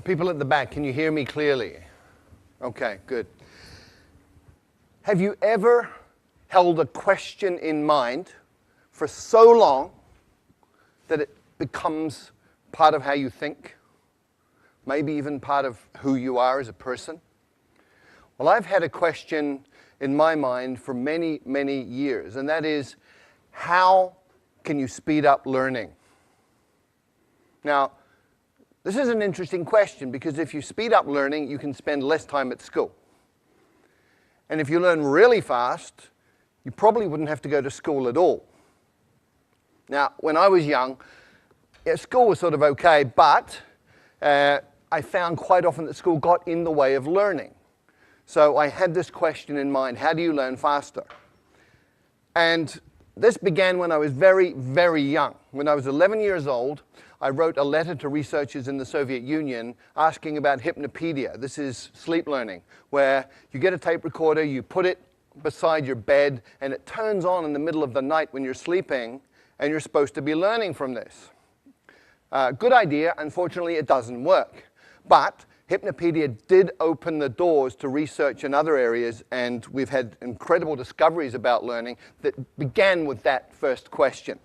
People at the back, can you hear me clearly? Okay, good. Have you ever held a question in mind for so long that it becomes part of how you think? Maybe even part of who you are as a person? Well, I've had a question in my mind for many, many years, and that is, how can you speed up learning? Now, this is an interesting question because if you speed up learning, you can spend less time at school. And if you learn really fast, you probably wouldn't have to go to school at all. Now, when I was young, school was sort of okay, but I found quite often that school got in the way of learning. So I had this question in mind: how do you learn faster? And this began when I was very, very young. When I was 11 years old, I wrote a letter to researchers in the Soviet Union asking about hypnopedia. This is sleep learning, where you get a tape recorder, you put it beside your bed, and it turns on in the middle of the night when you're sleeping, and you're supposed to be learning from this. Good idea. Unfortunately, it doesn't work. But hypnopedia did open the doors to research in other areas, and we've had incredible discoveries about learning that began with that first question.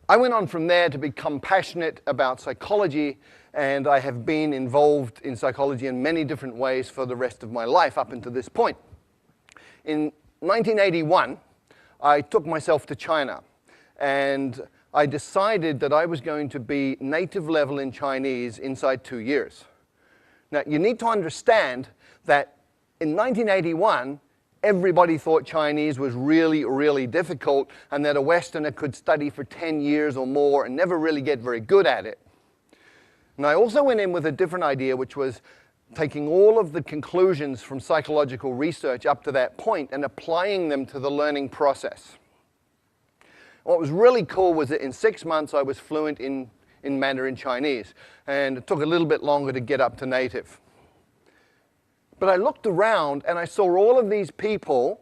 I went on from there to become passionate about psychology, and I have been involved in psychology in many different ways for the rest of my life up until this point. In 1981, I took myself to China, and I decided that I was going to be native level in Chinese inside 2 years. Now, you need to understand that in 1981, everybody thought Chinese was really, really difficult and that a Westerner could study for 10 years or more and never really get very good at it. And I also went in with a different idea, which was taking all of the conclusions from psychological research up to that point and applying them to the learning process. What was really cool was that in 6 months I was fluent in Mandarin Chinese, and it took a little bit longer to get up to native. But I looked around and I saw all of these people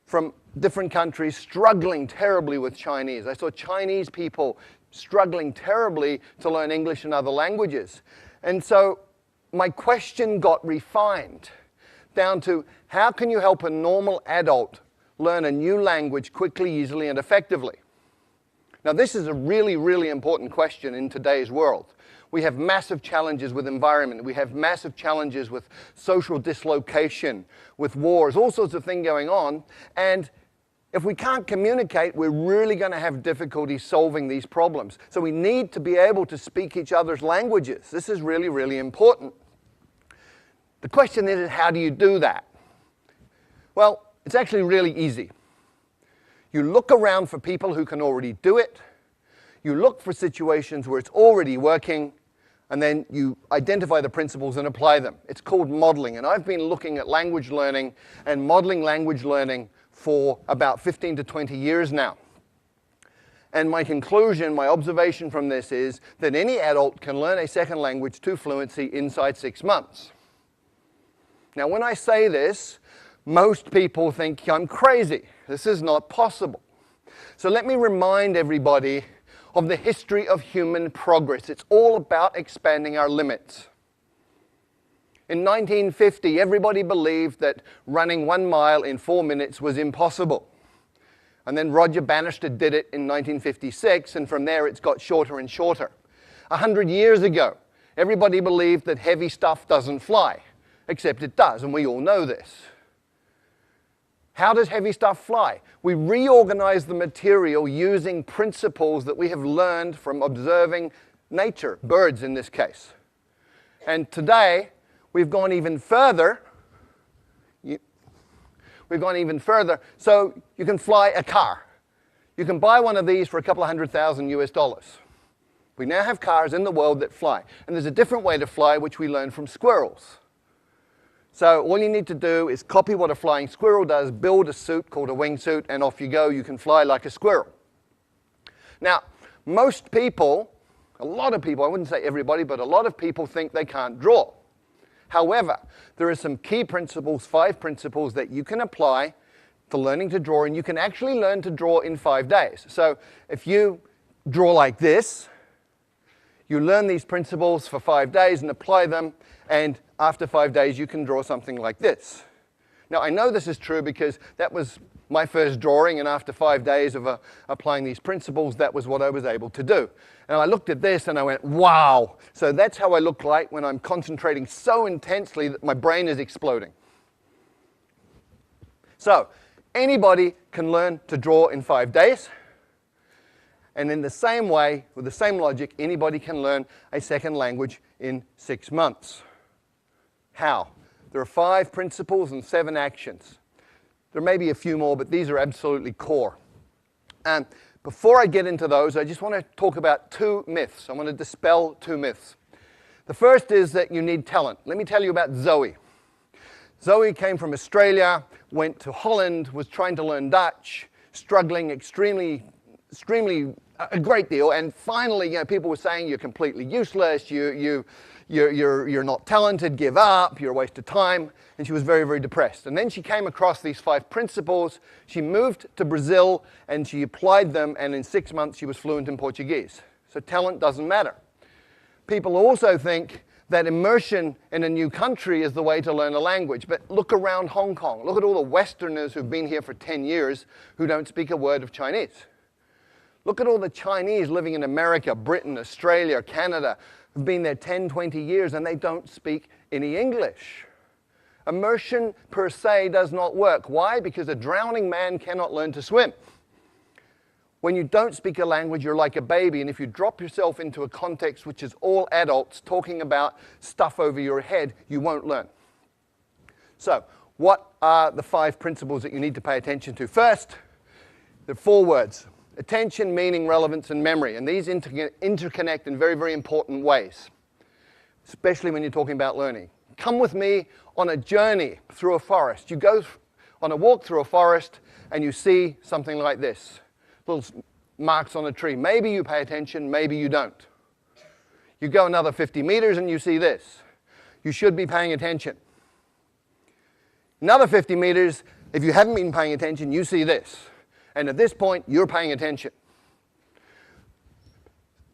from different countries struggling terribly with Chinese. I saw Chinese people struggling terribly to learn English and other languages. And so my question got refined down to, how can you help a normal adult learn a new language quickly, easily, and effectively? Now, this is a really, really important question in today's world. We have massive challenges with environment. We have massive challenges with social dislocation, with wars, all sorts of things going on. And if we can't communicate, we're really going to have difficulty solving these problems. So we need to be able to speak each other's languages. This is really, really important. The question is, how do you do that? Well, it's actually really easy. You look around for people who can already do it. You look for situations where it's already working, and then you identify the principles and apply them. It's called modeling, and I've been looking at language learning and modeling language learning for about 15 to 20 years now. And my conclusion, my observation from this is that any adult can learn a second language to fluency inside 6 months. Now, when I say this, most people think I'm crazy. This is not possible. So let me remind everybody of the history of human progress. It's all about expanding our limits. In 1950, everybody believed that running 1 mile in 4 minutes was impossible. And then Roger Bannister did it in 1956, and from there it's got shorter and shorter. 100 years ago, everybody believed that heavy stuff doesn't fly, except it does, and we all know this. How does heavy stuff fly? We reorganize the material using principles that we have learned from observing nature, birds in this case. And today, we've gone even further. So you can fly a car. You can buy one of these for a couple of $100,000 US. We now have cars in the world that fly. And there's a different way to fly, which we learned from squirrels. So all you need to do is copy what a flying squirrel does, build a suit called a wingsuit, and off you go. You can fly like a squirrel. Now, most people, a lot of people, I wouldn't say everybody, but a lot of people think they can't draw. However, there are some key principles, 5 principles that you can apply to learning to draw, and you can actually learn to draw in 5 days. So if you draw like this, You learn these principles for 5 days and apply them, and after 5 days you can draw something like this. Now I know this is true because that was my first drawing, and after 5 days of applying these principles, that was what I was able to do. And I looked at this and I went, wow! So that's how I look like when I'm concentrating so intensely that my brain is exploding. So anybody can learn to draw in 5 days. And in the same way, with the same logic, anybody can learn a second language in 6 months. How? There are 5 principles and 7 actions. There may be a few more, but these are absolutely core. And before I get into those, I just want to talk about 2 myths. I want to dispel 2 myths. The first is that you need talent. Let me tell you about Zoe. Zoe came from Australia, went to Holland, was trying to learn Dutch, struggling extremely a great deal, and finally, people were saying you're completely useless, you're not talented, give up, you're a waste of time, and she was very, very depressed. And then she came across these 5 principles, she moved to Brazil, and she applied them, and in 6 months she was fluent in Portuguese. So talent doesn't matter. People also think that immersion in a new country is the way to learn a language, but look around Hong Kong, look at all the Westerners who've been here for 10 years who don't speak a word of Chinese. Look at all the Chinese living in America, Britain, Australia, Canada, who've been there 10, 20 years, and they don't speak any English. Immersion per se does not work. Why? Because a drowning man cannot learn to swim. When you don't speak a language, you're like a baby, and if you drop yourself into a context which is all adults talking about stuff over your head, you won't learn. So, what are the 5 principles that you need to pay attention to? First, there are 4 words. Attention, meaning, relevance, and memory. And these interconnect in very, very important ways, especially when you're talking about learning. Come with me on a journey through a forest. You go on a walk through a forest and you see something like this. Little marks on a tree. Maybe you pay attention, maybe you don't. You go another 50 meters and you see this. You should be paying attention. Another 50 meters, if you haven't been paying attention, you see this. And at this point, you're paying attention.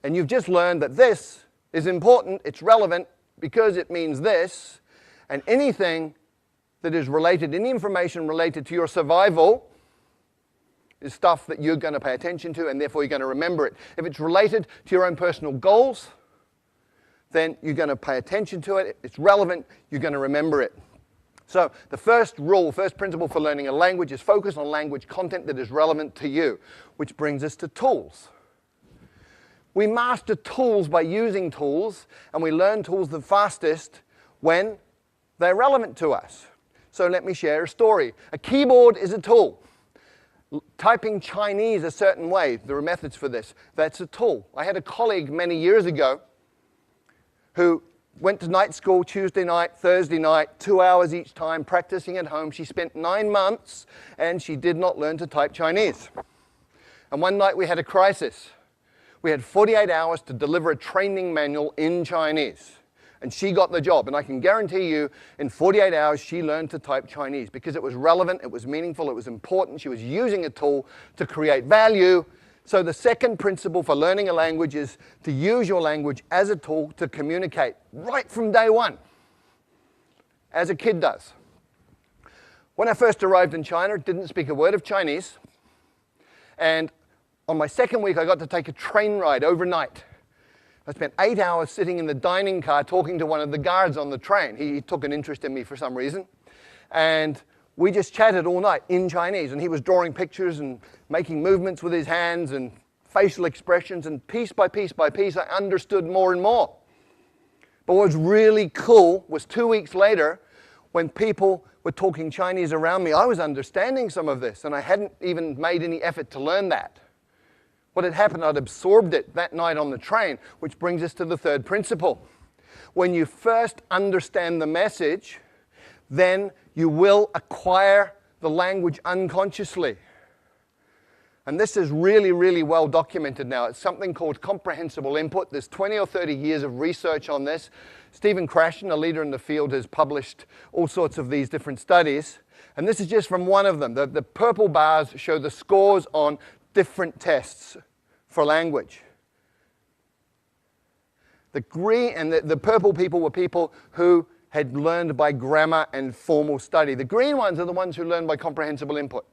And you've just learned that this is important, it's relevant, because it means this. And anything that is related, any information related to your survival, is stuff that you're going to pay attention to, and therefore you're going to remember it. If it's related to your own personal goals, then you're going to pay attention to it. If it's relevant, you're going to remember it. So the first rule, first principle for learning a language is focus on language content that is relevant to you, which brings us to tools. We master tools by using tools, and we learn tools the fastest when they're relevant to us. So let me share a story. A keyboard is a tool. Typing Chinese a certain way, there are methods for this. That's a tool. I had a colleague many years ago who went to night school Tuesday night, Thursday night, 2 hours each time, practicing at home. She spent 9 months, and she did not learn to type Chinese. And one night we had a crisis. We had 48 hours to deliver a training manual in Chinese. And she got the job. And I can guarantee you, in 48 hours, she learned to type Chinese because it was relevant, it was meaningful, it was important. She was using a tool to create value. So the second principle for learning a language is to use your language as a tool to communicate right from day one, as a kid does. When I first arrived in China, didn't speak a word of Chinese. And on my second week, I got to take a train ride overnight. I spent 8 hours sitting in the dining car talking to one of the guards on the train. He took an interest in me for some reason. And we just chatted all night in Chinese. And he was drawing pictures and making movements with his hands and facial expressions. And piece by piece by piece, I understood more and more. But what was really cool was 2 weeks later, when people were talking Chinese around me, I was understanding some of this. And I hadn't even made any effort to learn that. What had happened, I'd absorbed it that night on the train, which brings us to the third principle. When you first understand the message, then you will acquire the language unconsciously. And this is really, really well documented now. It's something called comprehensible input. There's 20 or 30 years of research on this. Stephen Krashen, a leader in the field, has published all sorts of these different studies. And this is just from one of them. The purple bars show the scores on different tests for language. The green and the purple people were people who had learned by grammar and formal study. The green ones are the ones who learn by comprehensible input.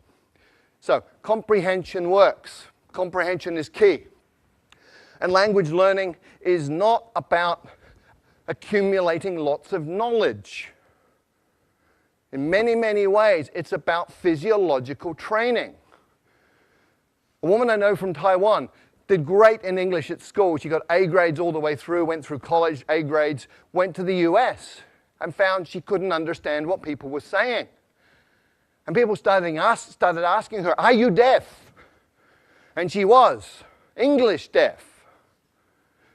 So comprehension works. Comprehension is key. And language learning is not about accumulating lots of knowledge. In many, many ways, it's about physiological training. A woman I know from Taiwan did great in English at school. She got A grades all the way through, went through college, A grades, went to the US and found she couldn't understand what people were saying. And people started asking her, "Are you deaf?" And she was English deaf.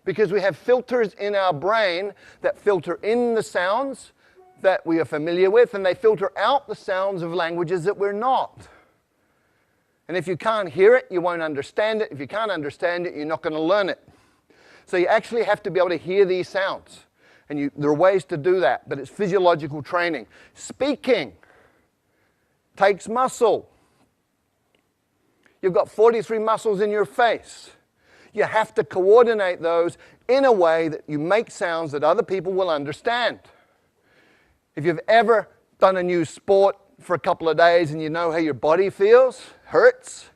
Because we have filters in our brain that filter in the sounds that we are familiar with, and they filter out the sounds of languages that we're not. And if you can't hear it, you won't understand it. If you can't understand it, you're not going to learn it. So you actually have to be able to hear these sounds. And there are ways to do that, but it's physiological training. Speaking takes muscle. You've got 43 muscles in your face. You have to coordinate those in a way that you make sounds that other people will understand. If you've ever done a new sport for a couple of days and you know how your body feels, hurts,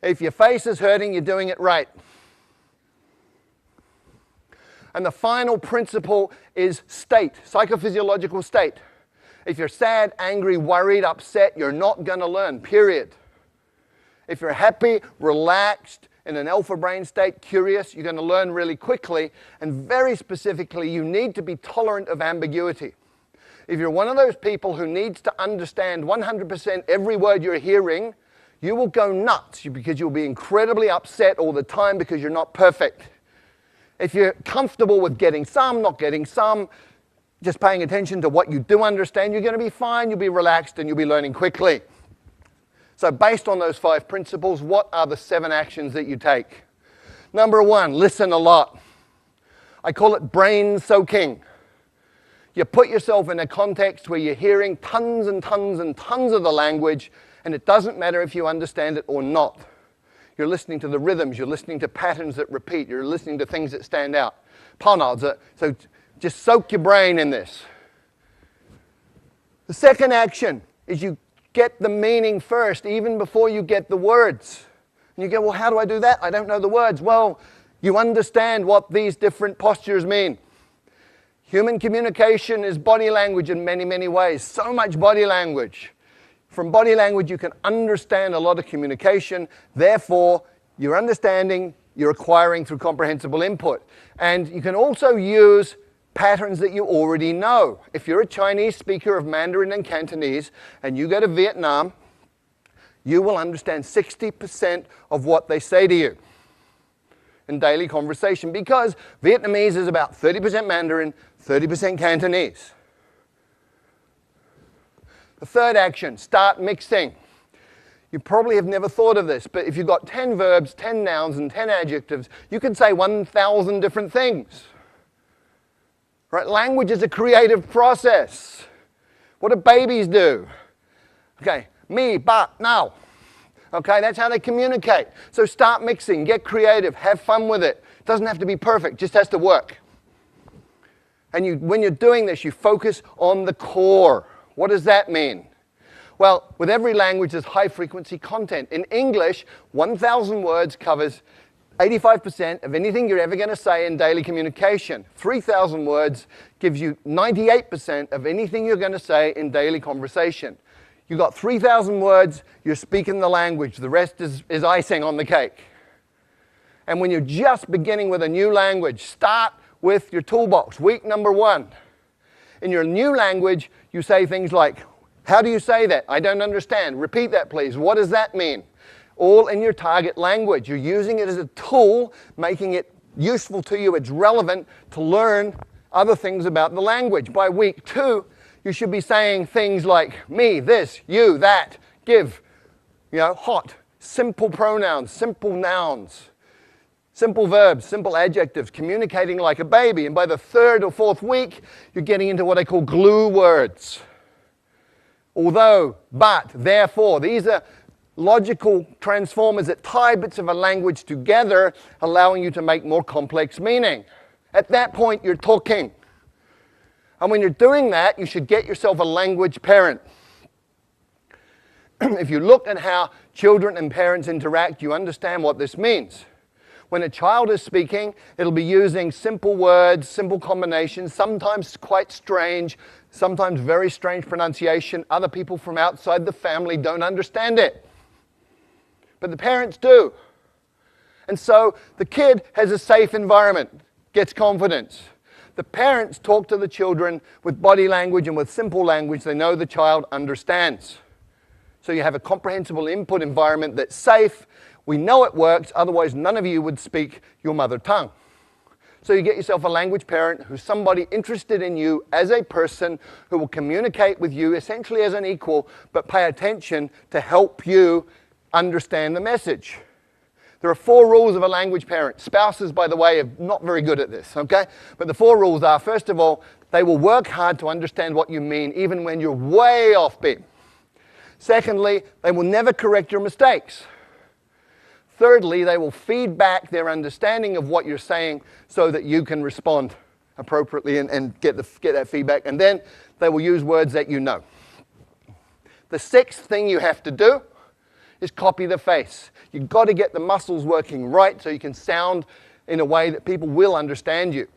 if your face is hurting, you're doing it right. And the final principle is state, psychophysiological state. If you're sad, angry, worried, upset, you're not going to learn, period. If you're happy, relaxed, in an alpha brain state, curious, you're going to learn really quickly. And very specifically, you need to be tolerant of ambiguity. If you're one of those people who needs to understand 100% every word you're hearing, you will go nuts because you'll be incredibly upset all the time because you're not perfect. If you're comfortable with getting some, not getting some, just paying attention to what you do understand, you're going to be fine, you'll be relaxed, and you'll be learning quickly. So based on those 5 principles, what are the 7 actions that you take? Number 1, listen a lot. I call it brain soaking. You put yourself in a context where you're hearing tons and tons and tons of the language, and it doesn't matter if you understand it or not. You're listening to the rhythms, you're listening to patterns that repeat, you're listening to things that stand out. So just soak your brain in this. The second action is you get the meaning first, even before you get the words. And you go, well, how do I do that? I don't know the words. Well, you understand what these different postures mean. Human communication is body language in many, many ways. So much body language. From body language, you can understand a lot of communication. Therefore, you're understanding, you're acquiring through comprehensible input. And you can also use patterns that you already know. If you're a Chinese speaker of Mandarin and Cantonese, and you go to Vietnam, you will understand 60% of what they say to you in daily conversation, because Vietnamese is about 30% Mandarin, 30% Cantonese. The third action, start mixing. You probably have never thought of this, but if you've got 10 verbs, 10 nouns, and 10 adjectives, you can say 1,000 different things. Right? Language is a creative process. What do babies do? Okay, me, but, now. Okay, that's how they communicate. So start mixing, get creative, have fun with it. It doesn't have to be perfect, just has to work. And when you're doing this, you focus on the core. What does that mean? Well, with every language, there's high-frequency content. In English, 1,000 words covers 85% of anything you're ever going to say in daily communication. 3,000 words gives you 98% of anything you're going to say in daily conversation. You've got 3,000 words, you're speaking the language. The rest is icing on the cake. And when you're just beginning with a new language, start with your toolbox. Week number 1. In your new language, you say things like, how do you say that? I don't understand. Repeat that, please. What does that mean? All in your target language. You're using it as a tool, making it useful to you. It's relevant to learn other things about the language. By week 2, you should be saying things like me, this, you, that, give, hot, simple pronouns, simple nouns, simple verbs, simple adjectives, communicating like a baby. And by the 3rd or 4th week, you're getting into what I call glue words. Although, but, therefore, these are logical transformers that tie bits of a language together, allowing you to make more complex meaning. At that point, you're talking. And when you're doing that, you should get yourself a language parent. If you look at how children and parents interact, you understand what this means. When a child is speaking, it'll be using simple words, simple combinations, sometimes quite strange, sometimes very strange pronunciation. Other people from outside the family don't understand it. But the parents do. And so the kid has a safe environment, gets confidence. The parents talk to the children with body language and with simple language they know the child understands. So you have a comprehensible input environment that's safe. We know it works, otherwise none of you would speak your mother tongue. So you get yourself a language parent who's somebody interested in you as a person who will communicate with you essentially as an equal, but pay attention to help you understand the message. There are 4 rules of a language parent. Spouses, by the way, are not very good at this, okay? But the 4 rules are, first of all, they will work hard to understand what you mean, even when you're way off beat. Secondly, they will never correct your mistakes. Thirdly, they will feed back their understanding of what you're saying so that you can respond appropriately and get that feedback. And then they will use words that you know. The 6th thing you have to do is copy the face. You've got to get the muscles working right so you can sound in a way that people will understand you.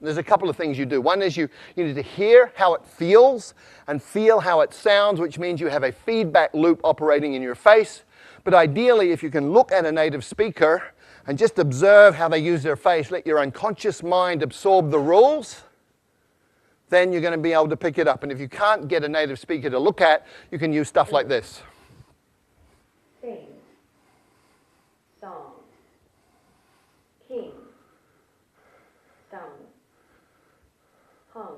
There's a couple of things you do. One is you need to hear how it feels and feel how it sounds, which means you have a feedback loop operating in your face. But ideally, if you can look at a native speaker and just observe how they use their face, let your unconscious mind absorb the rules, then you're going to be able to pick it up. And if you can't get a native speaker to look at, you can use stuff like this. Sing, song, king, sung, hung.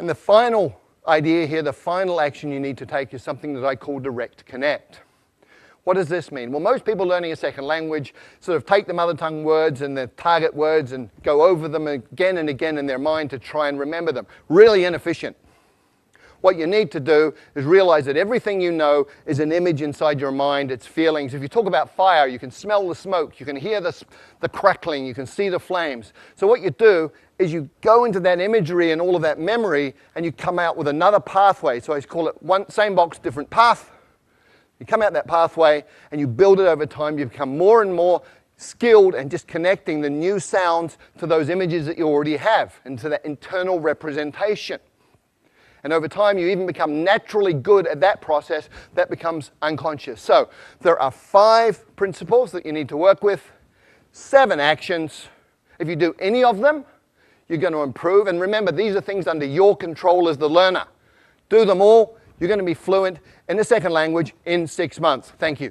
And the final idea here, the final action you need to take is something that I call direct connect. What does this mean? Well, most people learning a second language sort of take the mother tongue words and the target words and go over them again and again in their mind to try and remember them. Really inefficient. What you need to do is realize that everything you know is an image inside your mind, it's feelings. If you talk about fire, you can smell the smoke, you can hear the crackling, you can see the flames. So what you do is you go into that imagery and all of that memory and you come out with another pathway. So I call it same box, different path. You come out that pathway and you build it over time. You become more and more skilled and just connecting the new sounds to those images that you already have and to that internal representation. And over time, you even become naturally good at that process. That becomes unconscious. So there are 5 principles that you need to work with, 7 actions. If you do any of them, you're going to improve. And remember, these are things under your control as the learner. Do them all. You're going to be fluent in the second language in 6 months. Thank you.